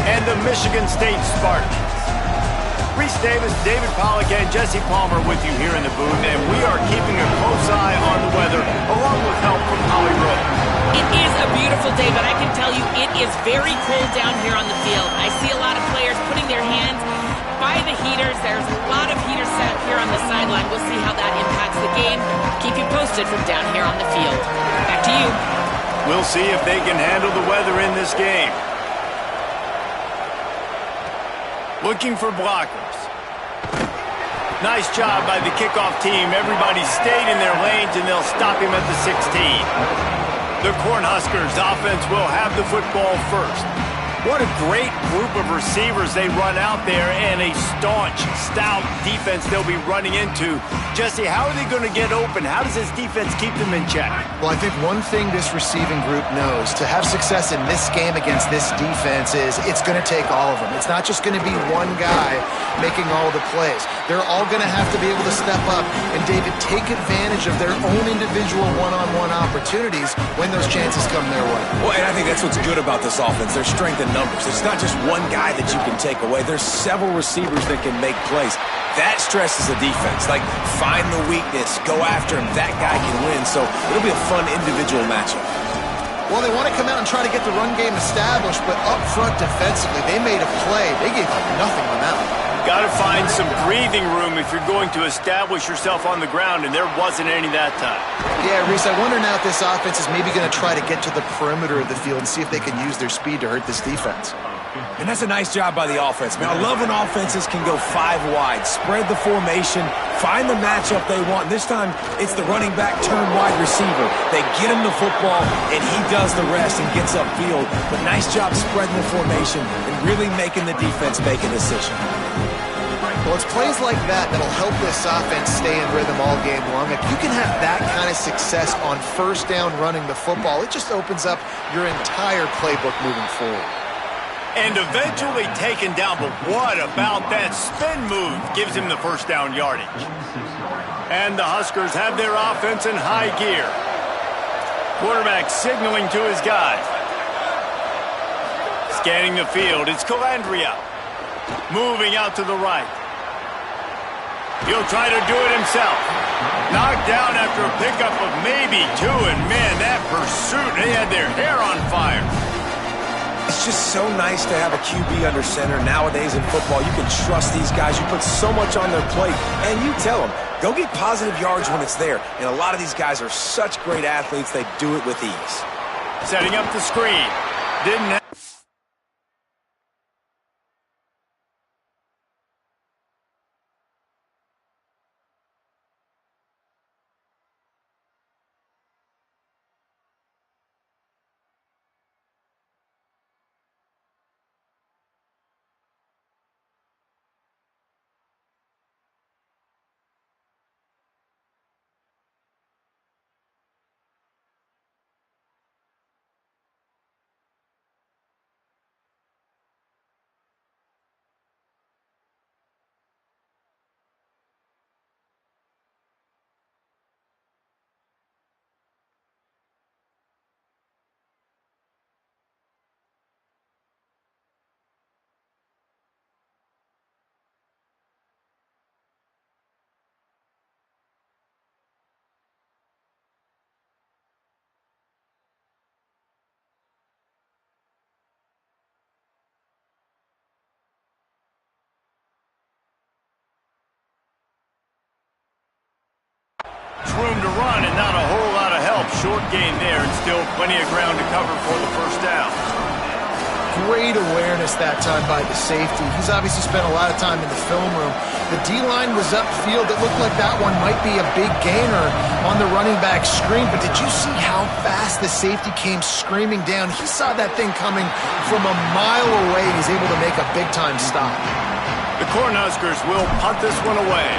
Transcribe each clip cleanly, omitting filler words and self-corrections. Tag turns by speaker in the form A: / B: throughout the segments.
A: and the Michigan State Spartans. Reese Davis, David Pollack, and Jesse Palmer with you here in the booth, and we are keeping a close eye on the weather, along with help from Holly Rowe.
B: It is a beautiful day, but I can tell you it is very cold down here on the field. I see a lot of players putting their hands by the heaters. There's a lot of heaters set up here on the sideline. We'll see how that impacts the game. Keep you posted from down here on the field. Back to you.
A: We'll see if they can handle the weather in this game. Looking for blockers. Nice job by the kickoff team. Everybody stayed in their lanes, and they'll stop him at the 16. The Cornhuskers offense will have the football first. What a great group of receivers they run out there, and a staunch, stout defense they'll be running into. Jesse, how are they going to get open? How does this defense keep them in check?
C: Well, I think one thing this receiving group knows, to have success in this game against this defense, is it's going to take all of them. It's not just going to be one guy making all the plays. They're all going to have to be able to step up and, David, take advantage of their own individual one-on-one opportunities when those chances come their way.
D: Well, and I think that's what's good about this offense. Their strength in numbers. It's not just one guy that you can take away. There's several receivers that can make plays. That stresses the defense. Like, find the weakness, go after him. That guy can win. So it'll be a fun individual matchup.
C: Well, they want to come out and try to get the run game established, but up front defensively, they made a play. They gave up nothing on that one.
A: Got to find some breathing room if you're going to establish yourself on the ground, and there wasn't any that time.
C: Yeah, Reese, I wonder now if this offense is maybe going to try to get to the perimeter of the field and see if they can use their speed to hurt this defense.
D: And that's a nice job by the offense. Man, I love when offenses can go 5 wide, spread the formation, find the matchup they want. This time, it's the running back turned wide receiver. They get him the football, and he does the rest and gets upfield. But nice job spreading the formation and really making the defense make a decision.
C: Well, it's plays like that that'll help this offense stay in rhythm all game long. If you can have that kind of success on first down running the football, it just opens up your entire playbook moving forward.
A: And eventually taken down, but what about that spin move? Gives him the first down yardage. And the Huskers have their offense in high gear. Quarterback signaling to his guys. Scanning the field, it's Calandria. Moving out to the right. He'll try to do it himself. Knocked down after a pickup of maybe 2, and man, that pursuit, they had their hair on fire.
D: It's just so nice to have a QB under center. Nowadays in football, you can trust these guys. You put so much on their plate, and you tell them, go get positive yards when it's there. And a lot of these guys are such great athletes, they do it with ease.
A: Setting up the screen. Didn't have room to run and not a whole lot of help. Short gain there and still plenty of ground to cover for the first down.
C: Great awareness that time by the safety. He's obviously spent a lot of time in the film room. The D-line was upfield. It looked like that one might be a big gainer on the running back screen, but did you see how fast the safety came screaming down? He saw that thing coming from a mile away. He's able to make a big-time stop.
A: The Cornhuskers will punt this one away.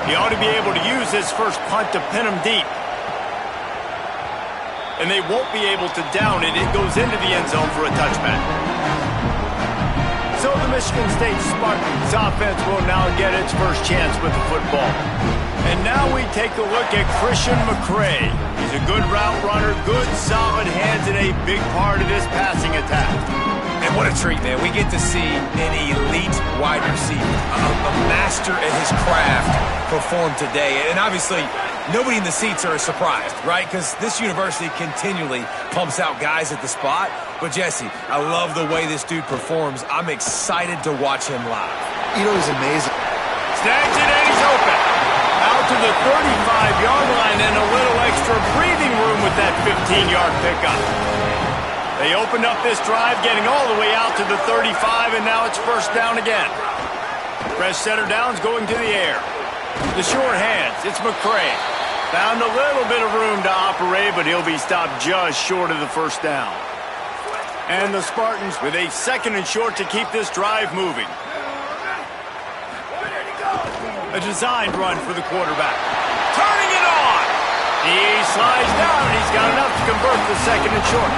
A: He ought to be able to use his first punt to pin him deep. And they won't be able to down it. It goes into the end zone for a touchback. So the Michigan State Spartans offense will now get its first chance with the football. And now we take a look at Christian McCray. He's a good route runner, good solid hands, and a big part of this passing attack.
D: And what a treat, man. We get to see an elite wide receiver, a master at his craft perform today. And obviously, nobody in the seats are surprised, right? Because this university continually pumps out guys at the spot. But, Jesse, I love the way this dude performs. I'm excited to watch him live.
C: He's amazing.
A: Snags it and he's open. Out to the 35-yard line and a little extra breathing room with that 15-yard pickup. They opened up this drive, getting all the way out to the 35, and now it's first down again. Fresh center down's going to the air. The short hands, it's McCray. Found a little bit of room to operate, but he'll be stopped just short of the first down. And the Spartans with a second and short to keep this drive moving. A designed run for the quarterback. Turning it on! He slides down, and he's got enough to convert the second and short.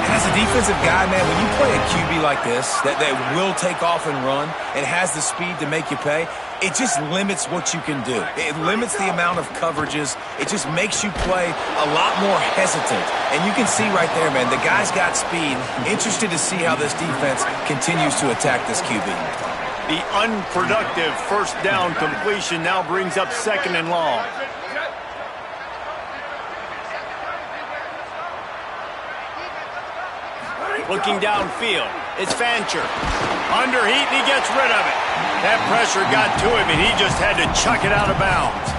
D: And as a defensive guy, man, when you play a QB like this, that will take off and run and has the speed to make you pay, it just limits what you can do. It limits the amount of coverages. It just makes you play a lot more hesitant. And you can see right there, man, the guy's got speed. Interested to see how this defense continues to attack this QB.
A: The unproductive first down completion now brings up second and long. Looking downfield, it's Fancher. Under heat, and he gets rid of it. That pressure got to him, and he just had to chuck it out of bounds.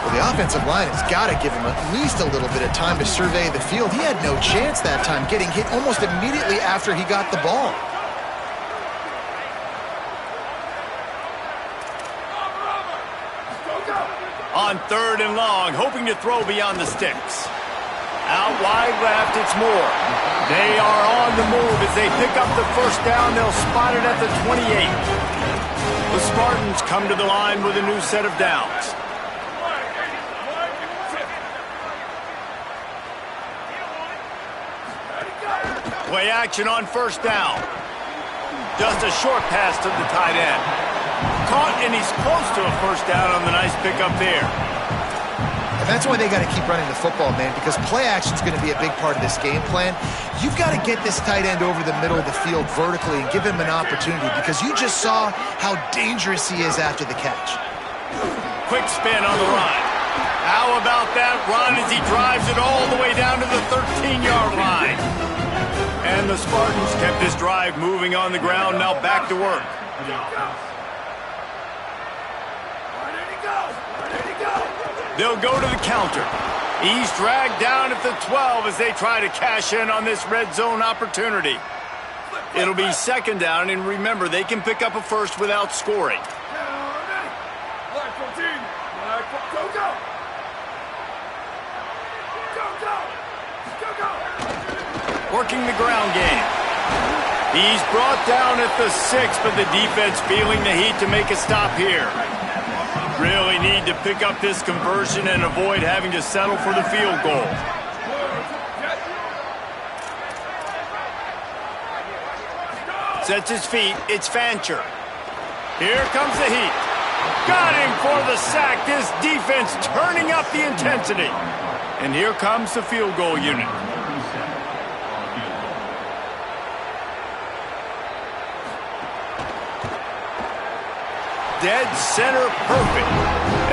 C: Well, the offensive line has got to give him at least a little bit of time to survey the field. He had no chance that time, getting hit almost immediately after he got the ball.
A: On third and long, hoping to throw beyond the sticks. Out wide left, it's Moore. They are on the move as they pick up the first down. They'll spot it at the 28. The Spartans come to the line with a new set of downs. Play action on first down. Just a short pass to the tight end. Caught, and he's close to a first down on the nice pickup there.
C: And that's why they got to keep running the football, man, because play action is going to be a big part of this game plan. You've got to get this tight end over the middle of the field vertically and give him an opportunity, because you just saw how dangerous he is after the catch.
A: Quick spin on the run. How about that run as he drives it all the way down to the 13-yard line? And the Spartans kept this drive moving on the ground, now back to work. They'll go to the counter. He's dragged down at the 12 as they try to cash in on this red zone opportunity. It'll be second down, and remember, they can pick up a first without scoring. Working the ground game. He's brought down at the 6, but the defense feeling the heat to make a stop here. Really need to pick up this conversion and avoid having to settle for the field goal. Sets his feet, it's Fancher. Here comes the heat. Got him for the sack. This defense turning up the intensity. And here comes the field goal unit. Dead center perfect.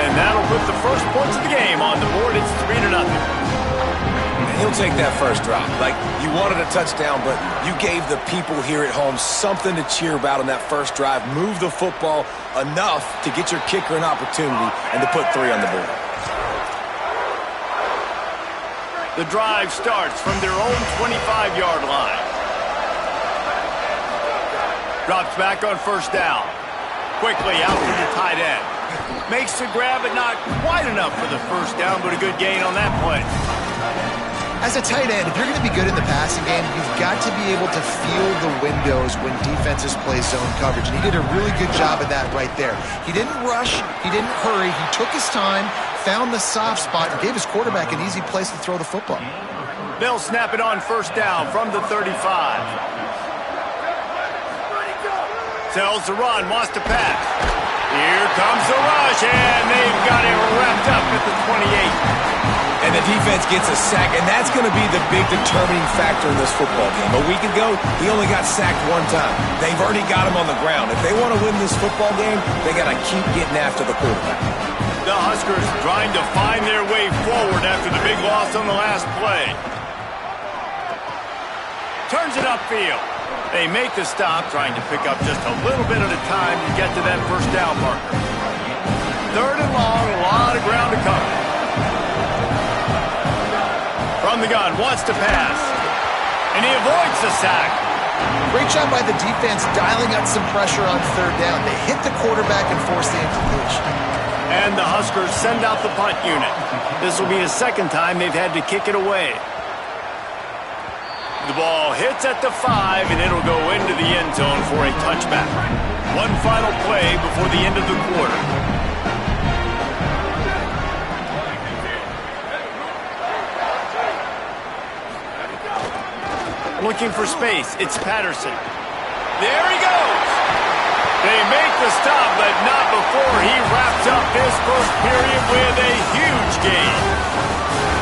A: And that'll put the first points of the game on the board. It's 3-0.
D: And he'll take that first drop. Like, you wanted a touchdown, but you gave the people here at home something to cheer about on that first drive. Move the football enough to get your kicker an opportunity and to put 3 on the board.
A: The drive starts from their own 25-yard line. Drops back on first down. Quickly out to the tight end. Makes the grab, but not quite enough for the first down, but a good gain on that play.
C: As a tight end, if you're going to be good in the passing game, you've got to be able to feel the windows when defenses play zone coverage. And he did a really good job of that right there. He didn't rush. He didn't hurry. He took his time, found the soft spot, and gave his quarterback an easy place to throw the football.
A: They'll snap it on first down from the 35. Tells the run, wants to pass. Here comes the rush, and they've got it wrapped up at the 28.
D: And And the defense gets a sack, and that's going to be the big determining factor in this football game. A week ago, he only got sacked one time. They've already got him on the ground. If they want to win this football game, they got to keep getting after the quarterback.
A: The Huskers trying to find their way forward after the big loss on the last play. Turns it upfield. They make the stop, trying to pick up just a little bit at a time to get to that first down marker. 3rd and long, a lot of ground to cover. From the gun, wants to pass. And he avoids the sack.
C: Great job by the defense dialing up some pressure on 3rd down. They hit the quarterback and force the incompletion.
A: And the Huskers send out the punt unit. This will be the 2nd time they've had to kick it away. The ball hits at the 5, and it'll go into the end zone for a touchback. One final play before the end of the quarter. Looking for space. It's Patterson. There he goes. They make the stop, but not before he wraps up this first period with a huge gain.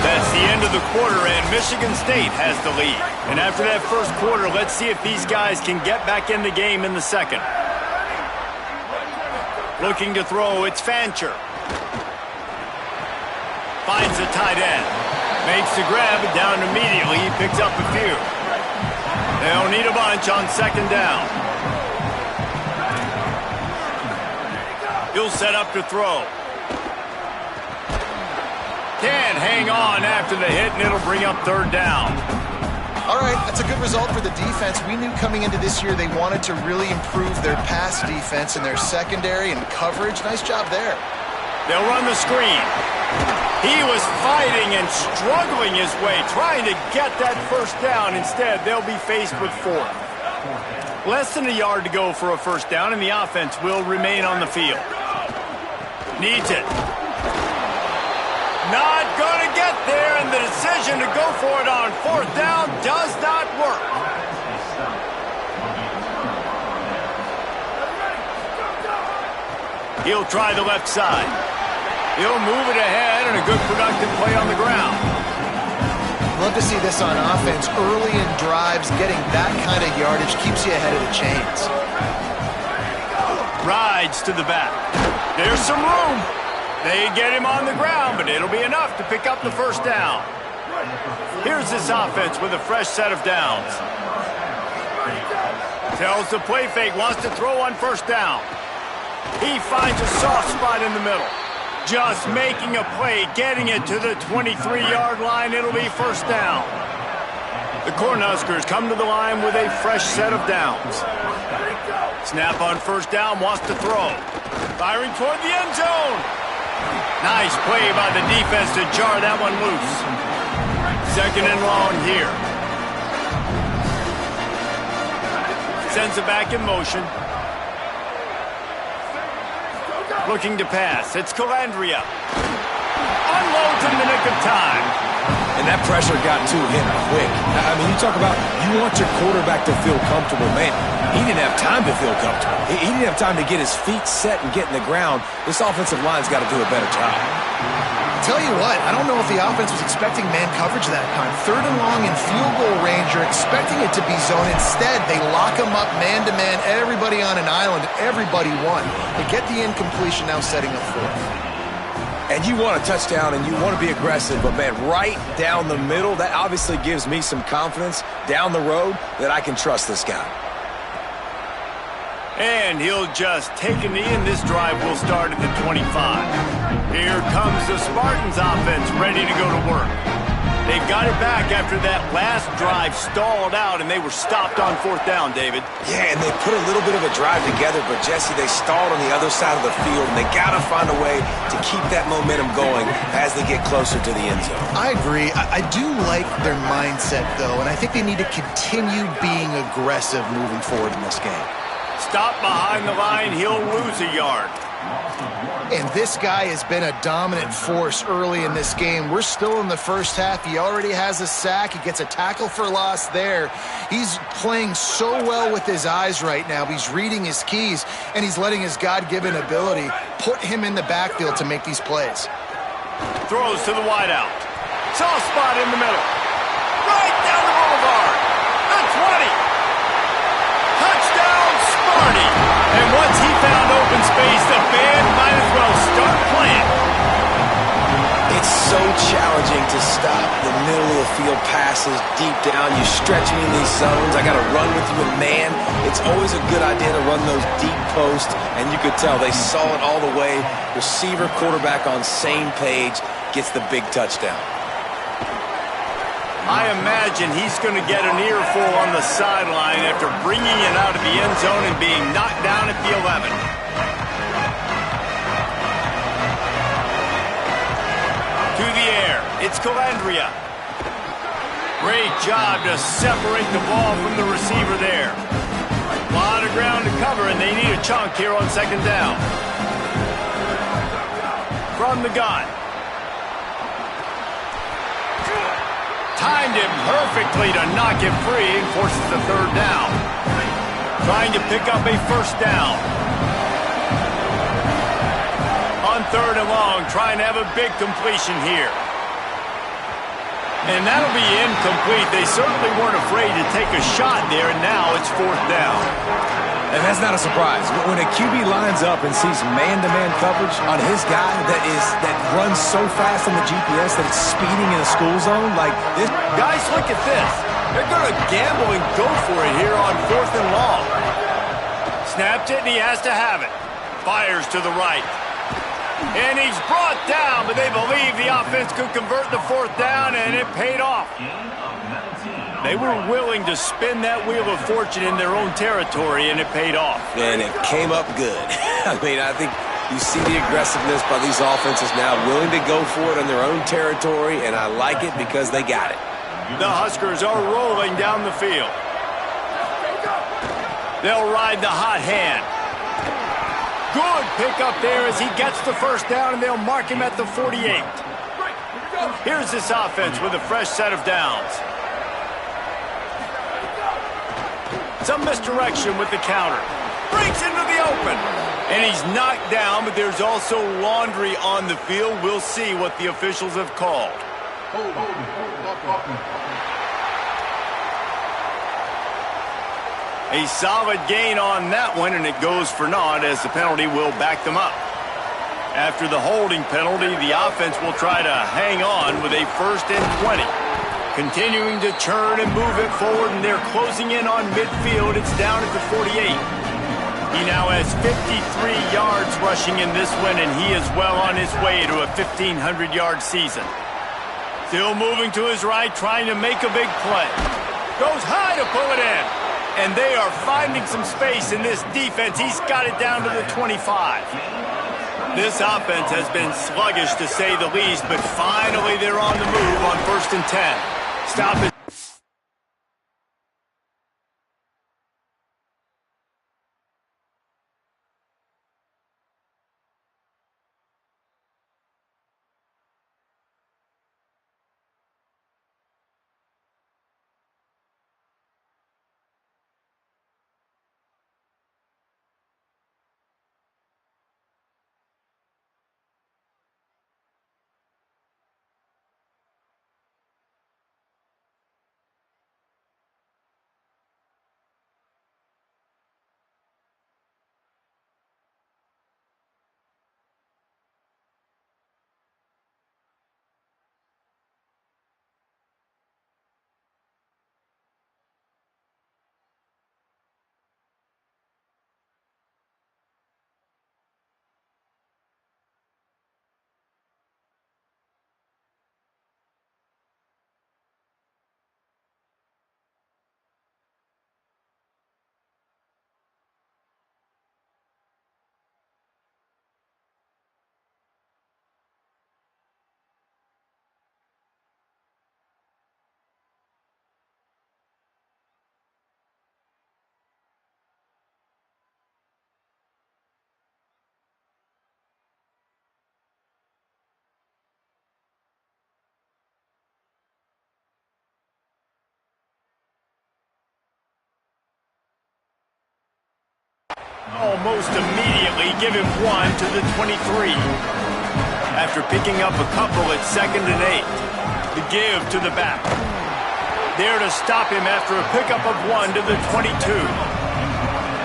A: That's the end of the quarter, and Michigan State has the lead. And after that first quarter, let's see if these guys can get back in the game in the second. Looking to throw, it's Fancher. Finds the tight end. Makes the grab, and down immediately. He picks up a few. They'll need a bunch on 2nd down. He'll set up to throw. Can't hang on after the hit, and it'll bring up 3rd down.
C: All right, that's a good result for the defense. We knew coming into this year they wanted to really improve their pass defense and their secondary and coverage. Nice job there.
A: They'll run the screen. He was fighting and struggling his way, trying to get that first down. Instead, they'll be faced with 4th. Less than a yard to go for a first down, and the offense will remain on the field. Needs it. Not going to get there, and the decision to go for it on 4th down does not work. He'll try the left side. He'll move it ahead, and a good productive play on the ground.
C: Love to see this on offense. Early in drives, getting that kind of yardage keeps you ahead of the chains.
A: Rides to the back. There's some room. They get him on the ground, but it'll be enough to pick up the first down. Here's this offense with a fresh set of downs. Tells the play fake, wants to throw on 1st down. He finds a soft spot in the middle. Just making a play, getting it to the 23-yard line. It'll be 1st down. The Cornhuskers come to the line with a fresh set of downs. Snap on 1st down, wants to throw. Firing toward the end zone. Nice play by the defense to jar that one loose. 2nd and long here. Sends it back in motion. Looking to pass. It's Calandria. Unloads in the nick of time.
D: And that pressure got to him quick. I mean, you talk about you want your quarterback to feel comfortable. Man, he didn't have time to feel comfortable. He didn't have time to get his feet set and get in the ground. This offensive line's got to do a better job.
C: Tell you what, I don't know if the offense was expecting man coverage that time. 3rd and long in field goal range, you're expecting it to be zone. Instead, they lock them up man-to-man, everybody on an island, everybody won. They get the incompletion, now setting up 4th.
D: And you want a touchdown and you want to be aggressive, but man, right down the middle, that obviously gives me some confidence down the road that I can trust this guy.
A: And he'll just take a knee, and this drive will start at the 25. Here comes the Spartans offense ready to go to work. They've got it back after that last drive stalled out, and they were stopped on 4th down, David.
D: Yeah, and they put a little bit of a drive together, but Jesse, they stalled on the other side of the field, and they got to find a way to keep that momentum going as they get closer to the end zone.
C: I agree. I do like their mindset, though, and I think they need to continue being aggressive moving forward in this game.
A: Stop behind the line, he'll lose a yard.
C: And this guy has been a dominant force early in this game. We're still in the first half. He already has a sack. He gets a tackle for loss there. He's playing so well with his eyes right now. He's reading his keys, and he's letting his God-given ability put him in the backfield to make these plays.
A: Throws to the wideout. Soft spot in the middle. Right down the boulevard. The 20. Touchdown, Smarty. And once he found open space, the band might as well start playing.
D: It's so challenging to stop the middle of the field passes deep down. You're stretching in these zones. I got to run with you in man. It's always a good idea to run those deep posts, and you could tell they saw it all the way. Receiver, quarterback on same page, gets the big touchdown.
A: I imagine he's going to get an earful on the sideline after bringing it out of the end zone and being knocked down at the 11. To the air, it's Calandria. Great job to separate the ball from the receiver there. A lot of ground to cover, and they need a chunk here on second down. From the gun. Timed it perfectly to knock it free and forces the third down. Trying to pick up a first down. On third and long, trying to have a big completion here. And that'll be incomplete. They certainly weren't afraid to take a shot there, and now it's fourth down.
D: And that's not a surprise. When a QB lines up and sees man-to-man coverage on his guy that runs so fast on the GPS that it's speeding in a school zone, like this.
A: Guys, look at this. They're going to gamble and go for it here on fourth and long. Snapped it, and he has to have it. Fires to the right. And he's brought down, but they believe the offense could convert the fourth down, and it paid off. They were willing to spin that wheel of fortune in their own territory, and it paid off.
D: And it came up good. I mean, I think you see the aggressiveness by these offenses now, willing to go for it in their own territory, and I like it because they got it.
A: The Huskers are rolling down the field. They'll ride the hot hand. Good pickup there as he gets the first down, and they'll mark him at the 48. Here's this offense with a fresh set of downs. Some misdirection with the counter. Breaks into the open. And he's knocked down, but there's also laundry on the field. We'll see what the officials have called. A solid gain on that one, and it goes for naught as the penalty will back them up. After the holding penalty, the offense will try to hang on with a 1st and 20. Continuing to churn and move it forward, and they're closing in on midfield. It's down at the 48. He now has 53 yards rushing in this one, and he is well on his way to a 1,500-yard season. Still moving to his right, trying to make a big play. Goes high to pull it in. And they are finding some space in this defense. He's got it down to the 25. This offense has been sluggish, to say the least, but finally they're on the move on 1st and 10. Stop it. Almost immediately give him one to the 23. After picking up a couple at 2nd and 8. The give to the back. There to stop him after a pickup of 1 to the 22.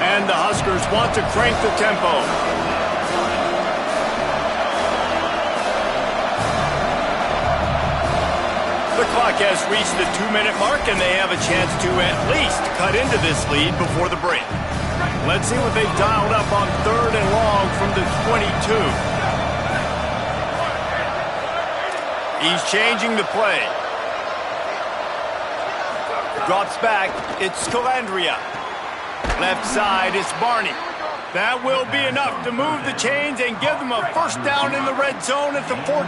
A: And the Huskers want to crank the tempo. The clock has reached the 2-minute mark, and they have a chance to at least cut into this lead before the break. Let's see what they've dialed up on 3rd and long from the 22. He's changing the play. Drops back. It's Scalandria. Left side, it's Barney. That will be enough to move the chains and give them a first down in the red zone at the 14.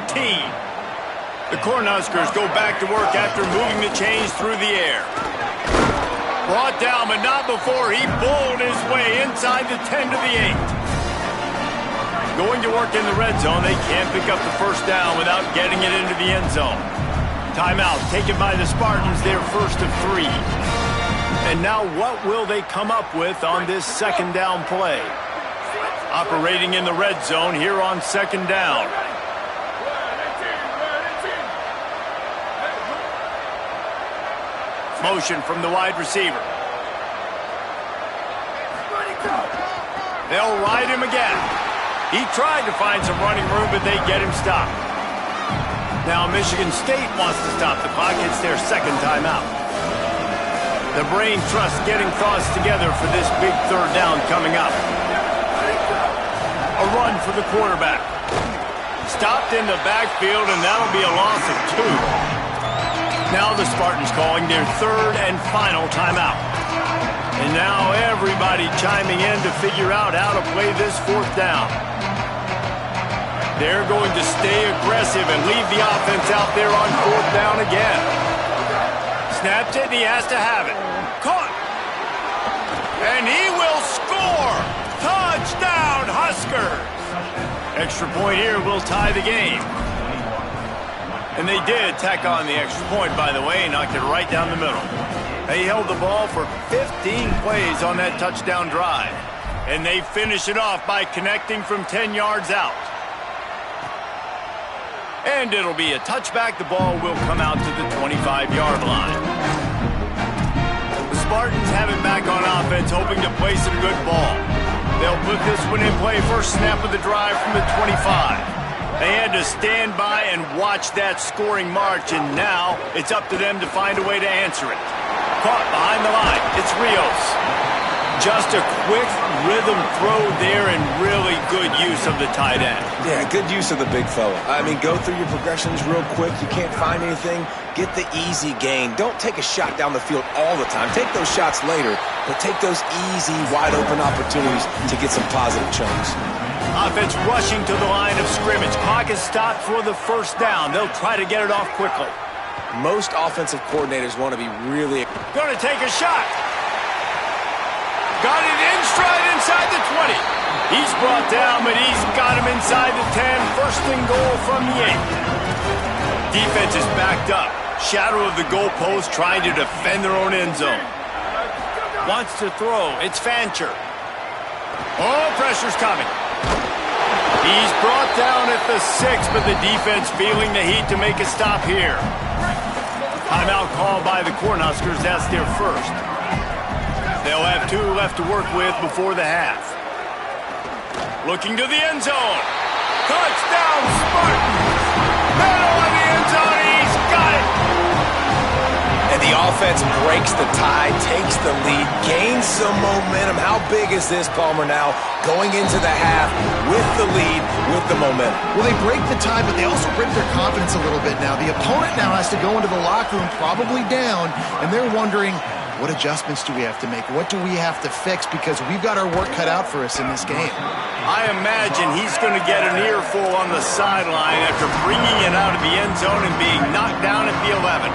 A: The Cornhuskers go back to work after moving the chains through the air. Brought down, but not before he bowled his way inside the 10 to the 8. Going to work in the red zone, they can't pick up the first down without getting it into the end zone. Timeout taken by the Spartans, their first of 3. And now what will they come up with on this second down play? Operating in the red zone here on second down. Motion from the wide receiver. They'll ride him again. He tried to find some running room, but they get him stopped. Now Michigan State wants to stop the clock. It's their second timeout. The brain trust getting thoughts together for this big third down coming up. A run for the quarterback. Stopped in the backfield, and that'll be a loss of 2. Now the Spartans calling their third and final timeout. And now everybody chiming in to figure out how to play this fourth down. They're going to stay aggressive and leave the offense out there on fourth down again. Snaps it, and he has to have it. Caught. And he will score. Touchdown, Huskers. Extra point here will tie the game. And they did tack on the extra point, by the way, knocked it right down the middle. They held the ball for 15 plays on that touchdown drive. And they finish it off by connecting from 10 yards out. And it'll be a touchback. The ball will come out to the 25-yard line. The Spartans have it back on offense, hoping to place a good ball. They'll put this one in play first snap of the drive from the 25. They had to stand by and watch that scoring march, and now it's up to them to find a way to answer it. Caught behind the line. It's Rios. Just a quick rhythm throw there and really good use of the tight end.
D: Yeah, good use of the big fella. I mean, go through your progressions real quick. You can't find anything. Get the easy gain. Don't take a shot down the field all the time. Take those shots later, but take those easy, wide-open opportunities to get some positive chunks.
A: Offense rushing to the line of scrimmage. Clock is stopped for the first down. They'll try to get it off quickly.
D: Most offensive coordinators want to be really...
A: Going to take a shot. Got it in stride inside the 20. He's brought down, but he's got him inside the 10. First and goal from the 8. Defense is backed up. Shadow of the goalpost trying to defend their own end zone. Wants to throw. It's Fancher. Oh, pressure's coming. He's brought down at the 6, but the defense feeling the heat to make a stop here. Timeout called by the Cornhuskers. That's their first. They'll have 2 left to work with before the half. Looking to the end zone. Touchdown, Spartans! Middle of the end zone. He's got it.
D: And the offense breaks the tie, takes the lead, gains some momentum. How big is this, Palmer, now? Going into the half with the lead, with the momentum.
C: Well, they break the tie, but they also break their confidence a little bit now. The opponent now has to go into the locker room, probably down, and they're wondering, what adjustments do we have to make? What do we have to fix? Because we've got our work cut out for us in this game.
A: I imagine he's going to get an earful on the sideline after bringing it out of the end zone and being knocked down at the 11.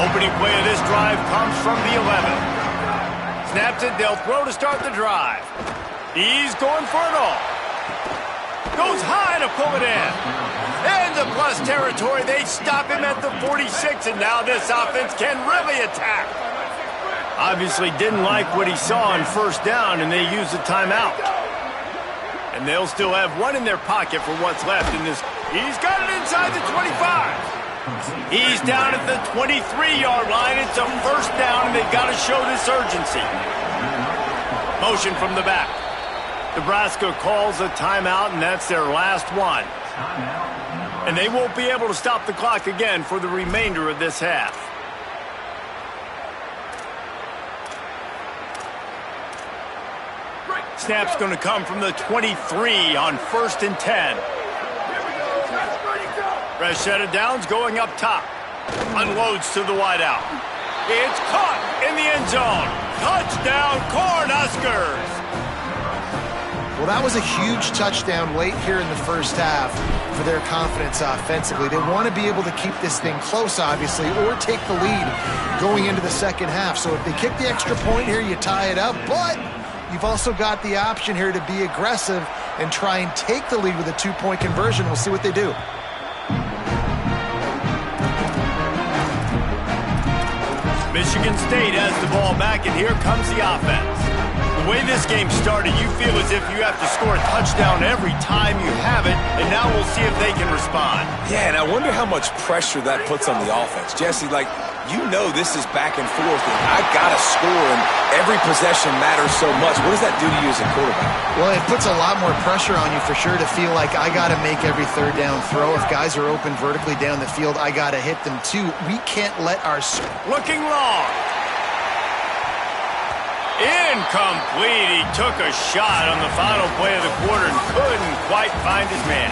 A: Opening play of this drive comes from the 11. Snaps it, they'll throw to start the drive. He's going for it all. Goes high to pull it in. Into plus territory, they stop him at the 46, and now this offense can really attack. Obviously didn't like what he saw on first down, and they use the timeout. And they'll still have one in their pocket for what's left in this. He's got it inside the 25. He's down at the 23-yard line. It's a first down, and they've got to show this urgency. Motion from the back. Nebraska calls a timeout, and that's their last one. And they won't be able to stop the clock again for the remainder of this half. Snap's going to come from the 23 on 1st and 10. Fresh set of downs going up top. Unloads to the wideout. It's caught in the end zone. Touchdown, Cornhuskers!
C: Well, that was a huge touchdown late here in the first half for their confidence offensively. They want to be able to keep this thing close, obviously, or take the lead going into the second half. So if they kick the extra point here, you tie it up. But you've also got the option here to be aggressive and try and take the lead with a two-point conversion. We'll see what they do.
A: Michigan State has the ball back, and here comes the offense. The way this game started, you feel as if you have to score a touchdown every time you have it, and now we'll see if they can respond.
D: Yeah, and I wonder how much pressure that puts on the offense. Jesse, like, you know this is back and forth, and I got to score, and every possession matters so much. What does that do to you as a quarterback?
C: Well, it puts a lot more pressure on you for sure to feel like I got to make every third down throw. If guys are open vertically down the field, I got to hit them too. We can't let our...
A: Looking long. Incomplete. He took a shot on the final play of the quarter and couldn't quite find his man.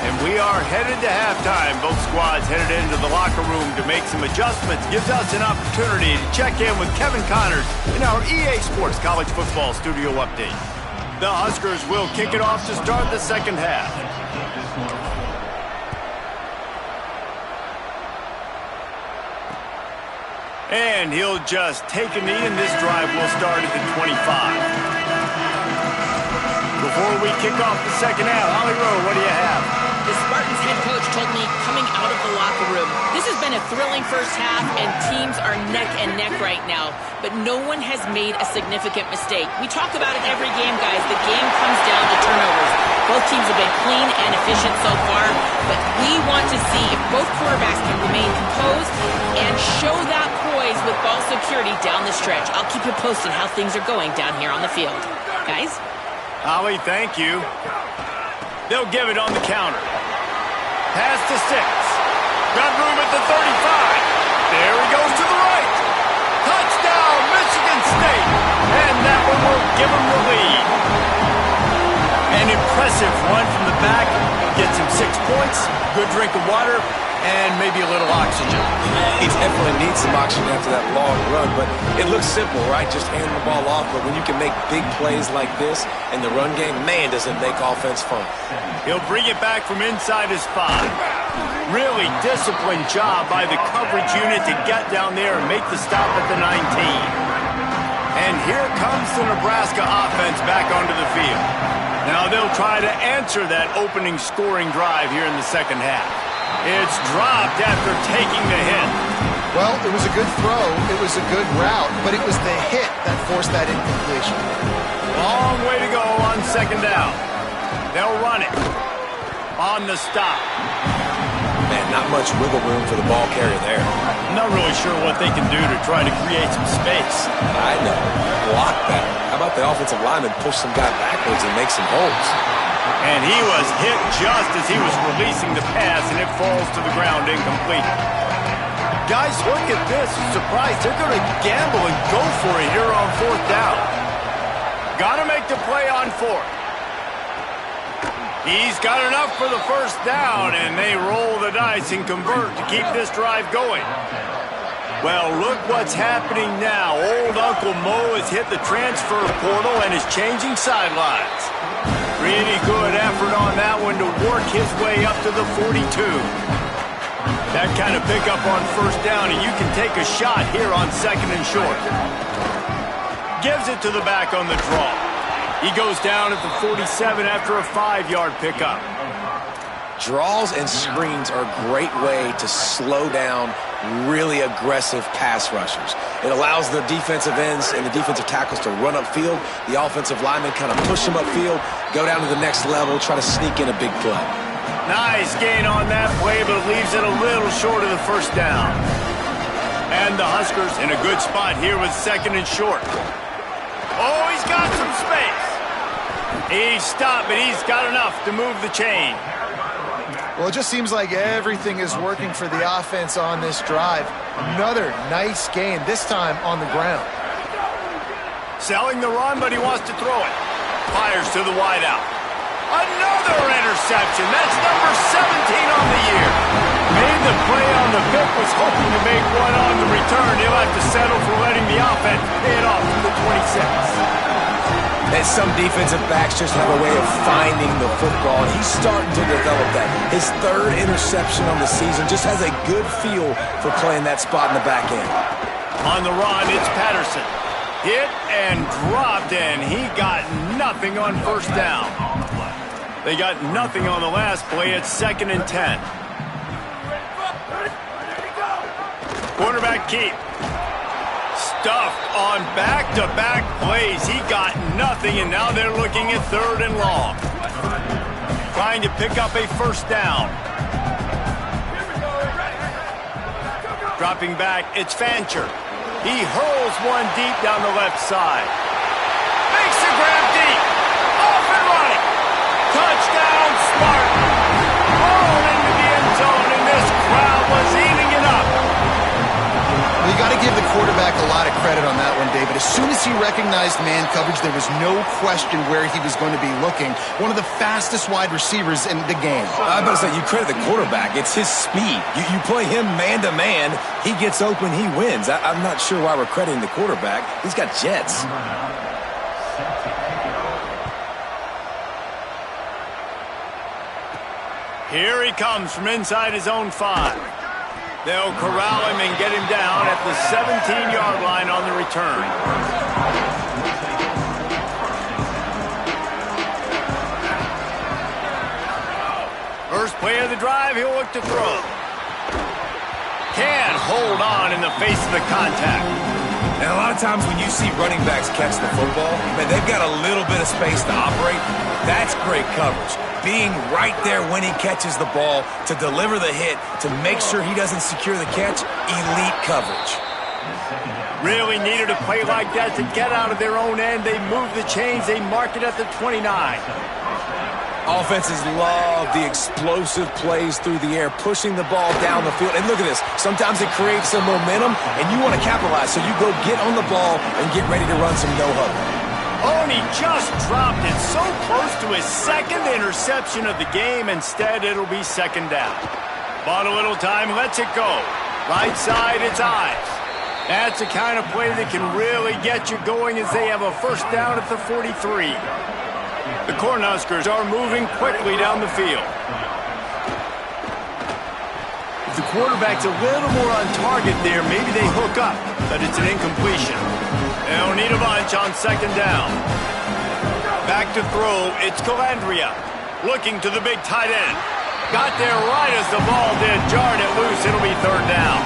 A: And we are headed to halftime. Both squads headed into the locker room to make some adjustments. Gives us an opportunity to check in with Kevin Connors in our EA Sports College Football Studio Update. The Huskers will kick it off to start the second half. And he'll just take a knee, and this drive will start at the 25. Before we kick off the second half, Holly Rowe, what do you have?
B: The Spartans head coach told me coming out of the locker room, this has been a thrilling first half, and teams are neck and neck right now, but no one has made a significant mistake. We talk about it every game, guys. The game comes down to turnovers. Both teams have been clean and efficient so far, but we want to see if both quarterbacks can remain composed and show that poise with ball security down the stretch. I'll keep you posted how things are going down here on the field. Guys?
A: Holly, thank you. They'll give it on the counter. Pass to 6. Got room at the 35. There he goes to the right. Touchdown, Michigan State. And that one will give him the lead. An impressive run from the back. Gets him 6 points, good drink of water, and maybe a little oxygen.
D: He definitely needs some oxygen after that long run, but it looks simple, right? Just hand the ball off, but when you can make big plays like this in the run game, man, does it make offense fun.
A: He'll bring it back from inside his 5. Really disciplined job by the coverage unit to get down there and make the stop at the 19. And here comes the Nebraska offense back onto the field. Now they'll try to answer that opening scoring drive here in the second half. It's dropped after taking the hit.
C: Well, it was a good throw. It was a good route, but it was the hit that forced that incompletion.
A: Long way to go on second down. They'll run it on the stop.
D: Man, not much wiggle room for the ball carrier there.
A: I'm not really sure what they can do to try to create some space.
D: I know. Block better. How about the offensive lineman push some guy backwards and make some holes?
A: And he was hit just as he was releasing the pass, and it falls to the ground incomplete. Guys, look at this. Surprised. They're going to gamble and go for it here on 4th down. Got to make the play on 4th. He's got enough for the first down, and they roll the dice and convert to keep this drive going. Well, look what's happening now. Old Uncle Mo has hit the transfer portal and is changing sidelines. Pretty good effort on that one to work his way up to the 42. That kind of pickup on first down, and you can take a shot here on 2nd and short. Gives it to the back on the draw. He goes down at the 47 after a 5-yard pickup.
D: Draws and screens are a great way to slow down really aggressive pass rushers. It allows the defensive ends and the defensive tackles to run upfield. The offensive linemen kind of push them upfield, go down to the next level, try to sneak in a big play.
A: Nice gain on that play, but it leaves it a little short of the first down. And the Huskers in a good spot here with second and short. Oh, he's got some space. He's stopped, but he's got enough to move the chain.
C: Well, it just seems like everything is working for the offense on this drive. Another nice gain, this time on the ground.
A: Selling the run, but he wants to throw it. Fires to the wideout. Another interception. That's number 17 on the year. Made the play on the pick, was hoping to make one on the return. He'll have to settle for letting the offense pay it off to the 26.
D: And some defensive backs just have a way of finding the football, and he's starting to develop that. His third interception on the season, just has a good feel for playing that spot in the back end.
A: On the run, it's Patterson. Hit and dropped, and he got nothing on first down. They got nothing on the last play. It's 2nd and 10. Quarterback keep. Stuffed on back-to-back plays. He got nothing, and now they're looking at 3rd and long. Trying to pick up a first down. Dropping back, it's Fancher. He hurls one deep down the left side. Makes the grab deep. Off and running. Touchdown, Smart. All into the end zone, and this crowd was eating it up.
C: Well, you got to give the quarterback a lot of credit on that one, David. As soon as he recognized man coverage, there was no question where he was going to be looking. One of the fastest wide receivers in the game.
D: I was about to say, you credit the quarterback. It's his speed. You play him man-to-man, he gets open, he wins. I'm not sure why we're crediting the quarterback. He's got jets.
A: Here he comes from inside his own 5. They'll corral him and get him down at the 17-yard line on the return. First play of the drive, he'll look to throw. Can't hold on in the face of the contact.
D: And a lot of times when you see running backs catch the football, man, they've got a little bit of space to operate. That's great coverage. Being right there when he catches the ball to deliver the hit, to make sure he doesn't secure the catch, elite coverage.
A: Really needed a play like that to get out of their own end. They move the chains. They mark it at the 29.
D: Offenses love the explosive plays through the air, pushing the ball down the field. And look at this. Sometimes it creates some momentum, and you want to capitalize. So you go get on the ball and get ready to run some no-huddle.
A: Oh, and he just dropped it so close to his 2nd interception of the game. Instead, it'll be 2nd down. Bought a little time, lets it go. Right side, it's Ives. That's the kind of play that can really get you going as they have a first down at the 43. The Cornhuskers are moving quickly down the field. If the quarterback's a little more on target there, maybe they hook up, but it's an incompletion. They'll need a bunch on 2nd down. Back to throw, it's Calandria. Looking to the big tight end. Got there right as the ball did, jarred it loose, it'll be 3rd down.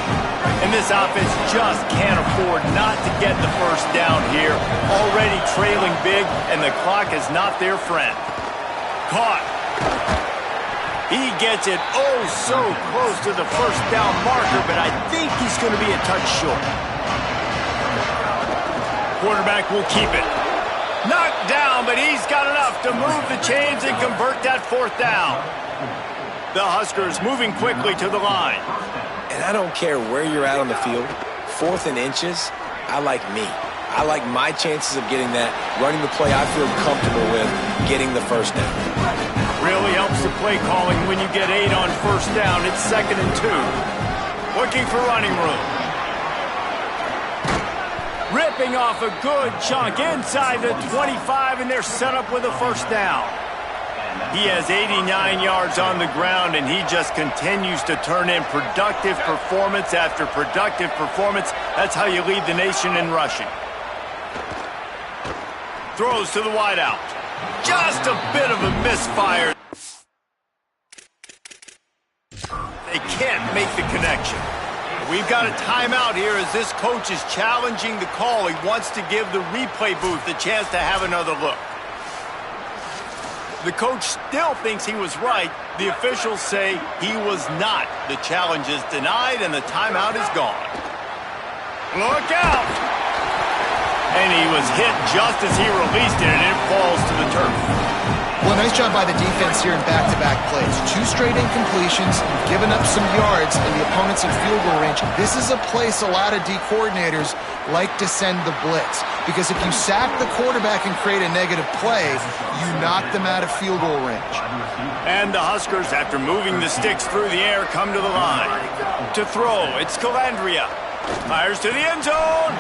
A: And this offense just can't afford not to get the first down here. Already trailing big, and the clock is not their friend. Caught. He gets it oh so close to the first down marker, but I think he's going to be a touch short. Quarterback will keep it. Knocked down, but he's got enough to move the chains and convert that 4th down. The Huskers moving quickly to the line.
D: And I don't care where you're at on the field, 4th and inches, I like me. I like my chances of getting that, running the play I feel comfortable with, getting the first down.
A: Really helps the play calling when you get 8 on first down. It's 2nd and 2. Looking for running room. Ripping off a good chunk inside the 25, and they're set up with a first down. He has 89 yards on the ground, and he just continues to turn in productive performance after productive performance. That's how you lead the nation in rushing. Throws to the wideout. Just a bit of a misfire. They can't make the connection. We've got a timeout here as this coach is challenging the call. He wants to give the replay booth a chance to have another look. The coach still thinks he was right. The officials say he was not. The challenge is denied and the timeout is gone. Look out! And he was hit just as he released it, and it falls to the turf.
C: Well, nice job by the defense here in back-to-back plays. 2 straight incompletions, giving up some yards, and the opponent's in field goal range. This is a place a lot of D coordinators like to send the blitz, because if you sack the quarterback and create a negative play, you knock them out of field goal range.
A: And the Huskers, after moving the sticks through the air, come to the line. To throw, it's Calandria. Fires to the end zone.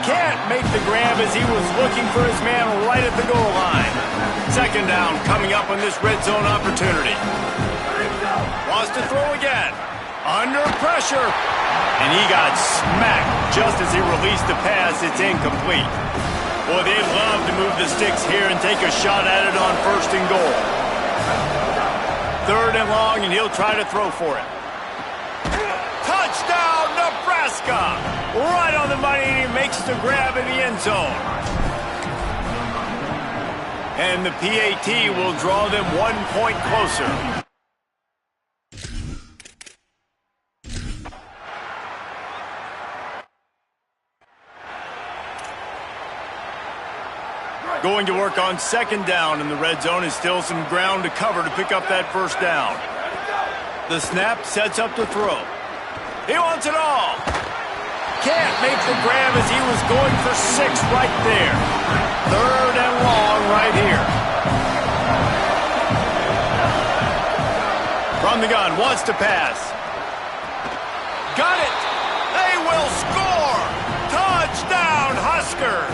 A: Can't make the grab as he was looking for his man right at the goal line. Second down coming up on this red zone opportunity. Wants to throw again. Under pressure. And he got smacked just as he released the pass. It's incomplete. Boy, they'd love to move the sticks here and take a shot at it on first and goal. Third and long, and he'll try to throw for it. Touchdown, Nebraska! Right on the money, and he makes the grab in the end zone. And the PAT will draw them 1 point closer. Going to work on second down in the red zone, is still some ground to cover to pick up that first down. The snap sets up to throw. He wants it all. Can't make the grab as he was going for 6 right there. Third and long right here. From the gun, wants to pass. Got it. They will score. Touchdown, Huskers.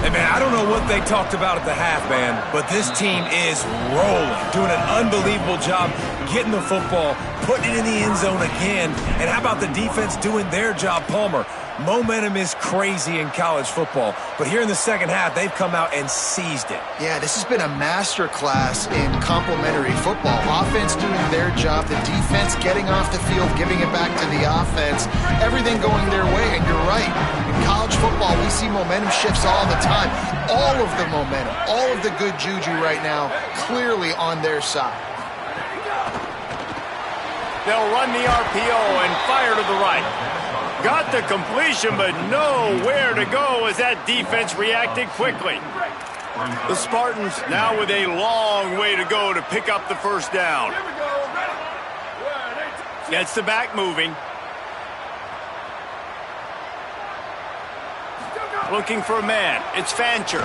D: Hey, man, I don't know what they talked about at the half, man, but this team is rolling, doing an unbelievable job getting the football, putting it in the end zone again, and how about the defense doing their job, Palmer? Momentum is crazy in college football, but here in the second half, they've come out and seized it.
C: Yeah, this has been a master class in complementary football. Offense doing their job, the defense getting off the field, giving it back to the offense, everything going their way, and you're right. In college football, we see momentum shifts all the time. All of the momentum, all of the good juju right now, clearly on their side.
A: They'll run the RPO and fire to the right. Got the completion, but nowhere to go as that defense reacted quickly. The Spartans now with a long way to go to pick up the first down. Gets the back moving. Looking for a man. It's Fancher.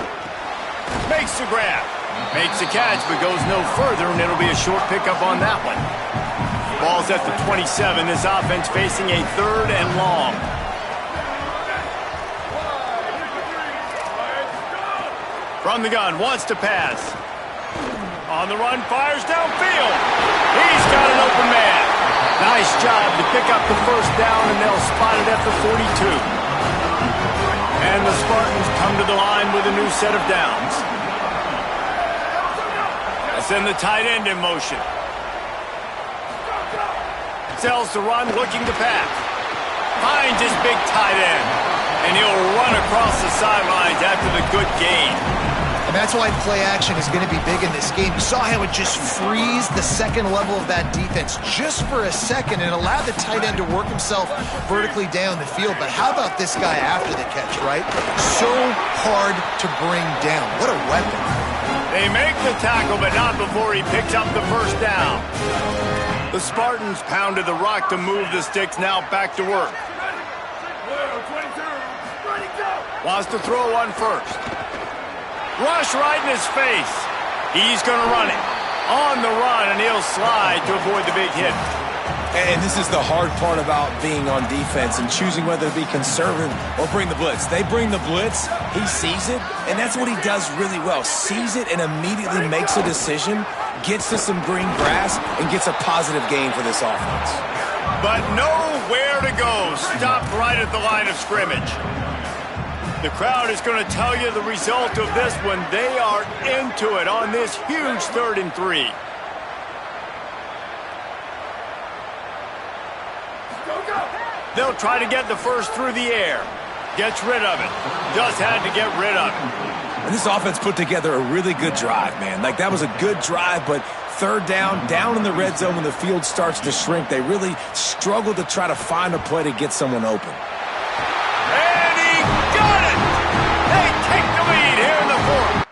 A: Makes the grab. Makes the catch, but goes no further, and it'll be a short pickup on that one. Ball's at the 27. This offense facing a third and long. From the gun, wants to pass. On the run, fires downfield. He's got an open man. Nice job to pick up the first down, and they'll spot it at the 42. And the Spartans come to the line with a new set of downs. They send the tight end in motion. Sells to run, looking to pass. Finds his big tight end. And he'll run across the sidelines after the good gain.
C: And that's why play action is going to be big in this game. You saw how it just frees the second level of that defense just for a second and allowed the tight end to work himself vertically down the field. But how about this guy after the catch, right? So hard to bring down. What a weapon.
A: They make the tackle, but not before he picks up the first down. The Spartans pounded the rock to move the sticks, now back to work. Wants to throw one first. Rush right in his face. He's going to run it. On the run, and he'll slide to avoid the big hit.
D: And this is the hard part about being on defense and choosing whether to be conservative or bring the blitz. They bring the blitz, he sees it, and that's what he does really well. Sees it and immediately makes a decision, gets to some green grass, and gets a positive gain for this offense.
A: But nowhere to go. Stopped right at the line of scrimmage. The crowd is going to tell you the result of this one. They are into it on this huge 3rd and 3. They'll try to get the first through the air. Gets rid of it. Just had to get rid of it.
D: And this offense put together a really good drive, man. Like, that was a good drive, but third down in the red zone when the field starts to shrink, they really struggle to try to find a play to get someone open.
A: And he got it! They take the lead here in the fourth.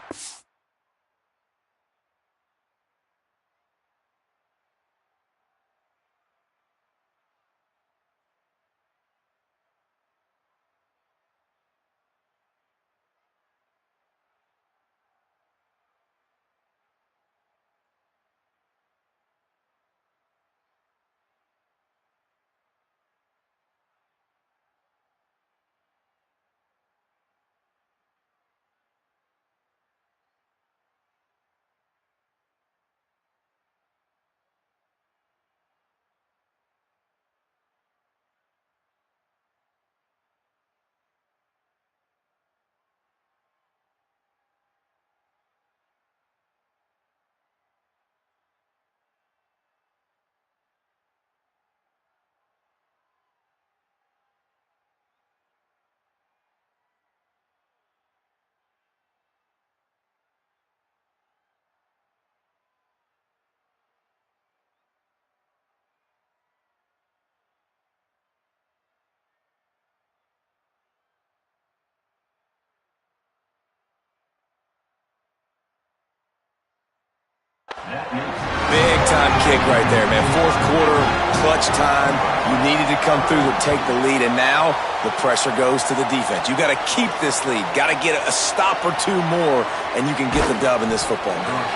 D: Big time kick right there, man. Fourth quarter, clutch time. You needed to come through to take the lead, and now the pressure goes to the defense. You got to keep this lead. Got to get a stop or two more, and you can get the dub in this football game.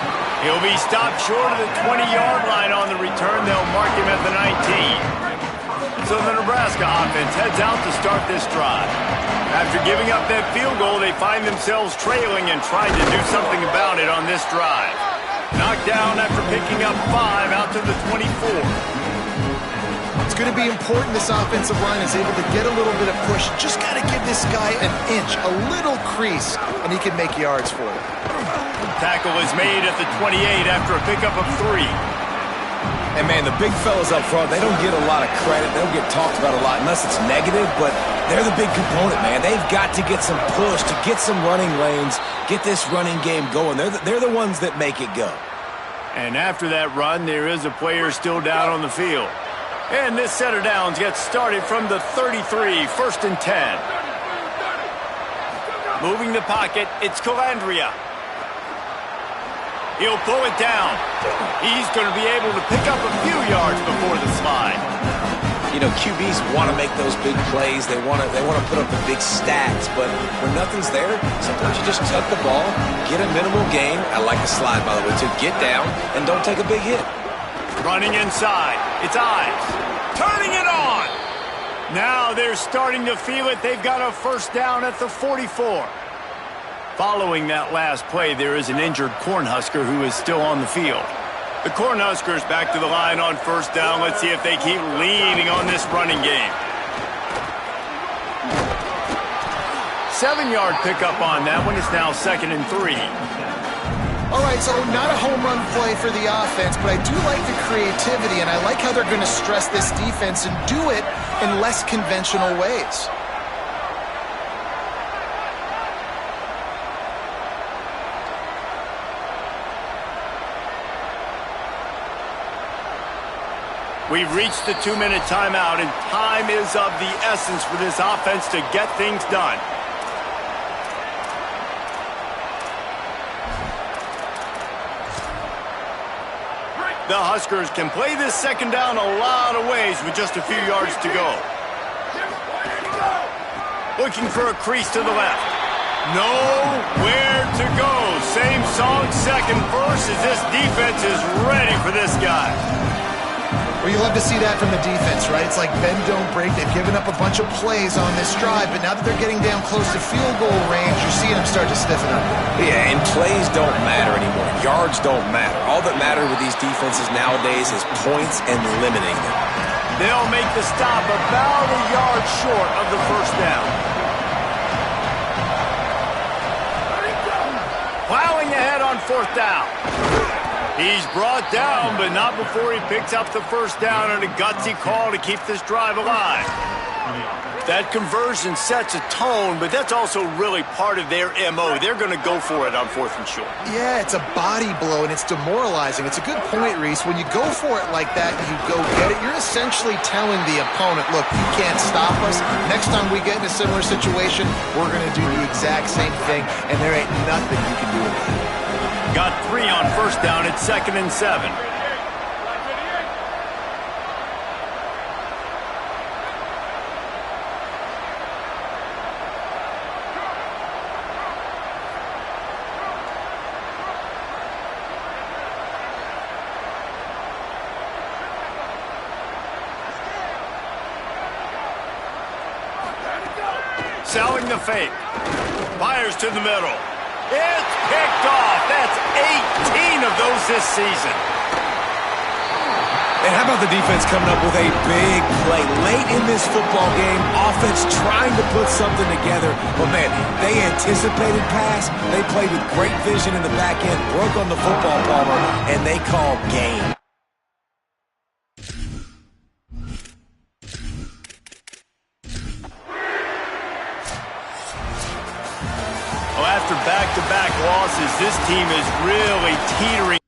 A: He'll be stopped short of the 20-yard line on the return. They'll mark him at the 19. So the Nebraska offense heads out to start this drive. After giving up that field goal, they find themselves trailing and trying to do something about it on this drive. Knocked down after picking up 5 out to the 24.
C: It's going to be important this offensive line is able to get a little bit of push. Just got to give this guy an inch, a little crease, and he can make yards for it.
A: Tackle is made at the 28 after a pickup of 3.
D: And, man, the big fellas up front, they don't get a lot of credit. They don't get talked about a lot unless it's negative, but they're the big component, man. They've got to get some push, to get some running lanes, get this running game going. They're the ones that make it go.
A: And after that run, there is a player still down on the field. And this set of downs gets started from the 33, 1st and 10. Moving the pocket, it's Calandria. He'll pull it down. He's going to be able to pick up a few yards before the slide.
D: You know, QBs want to make those big plays. They want to put up the big stats. But when nothing's there, sometimes you just tuck the ball, get a minimal gain. I like the slide, by the way, to get down and don't take a big hit.
A: Running inside. It's Ives. Turning it on. Now they're starting to feel it. They've got a first down at the 44. Following that last play, there is an injured Cornhusker who is still on the field. The Cornhuskers back to the line on first down. Let's see if they keep leaning on this running game. 7-yard pickup on that one. It's now 2nd and 3.
C: All right, so not a home run play for the offense, but I do like the creativity, and I like how they're going to stress this defense and do it in less conventional ways.
A: We've reached the 2-minute timeout, and time is of the essence for this offense to get things done. The Huskers can play this second down a lot of ways with just a few yards to go. Looking for a crease to the left. Nowhere to go. Same song, second verse, as this defense is ready for this guy.
C: Well, you love to see that from the defense, right? It's like bend, don't break. They've given up a bunch of plays on this drive, but now that they're getting down close to field goal range, you're seeing them start to stiffen up.
D: Yeah, and plays don't matter anymore. Yards don't matter. All that matter with these defenses nowadays is points and limiting them.
A: They'll make the stop about a yard short of the first down. Plowing ahead on fourth down. He's brought down, but not before he picks up the first down, and a gutsy call to keep this drive alive. That conversion sets a tone, but that's also really part of their MO. They're going to go for it on 4th and short.
C: Yeah, it's a body blow, and it's demoralizing. It's a good point, Reese. When you go for it like that and you go get it, you're essentially telling the opponent, look, you can't stop us. Next time we get in a similar situation, we're going to do the exact same thing, and there ain't nothing you can do about it.
A: Got 3 on 1st down at 2nd and 7. Selling the fake. Fires to the middle. It's picked off. That's 18 of those this season.
D: And how about the defense coming up with a big play late in this football game? Offense trying to put something together. But, man, they anticipated pass. They played with great vision in the back end, broke on the football, Palmer, and they called game.
A: After back-to-back losses, this team is really teetering.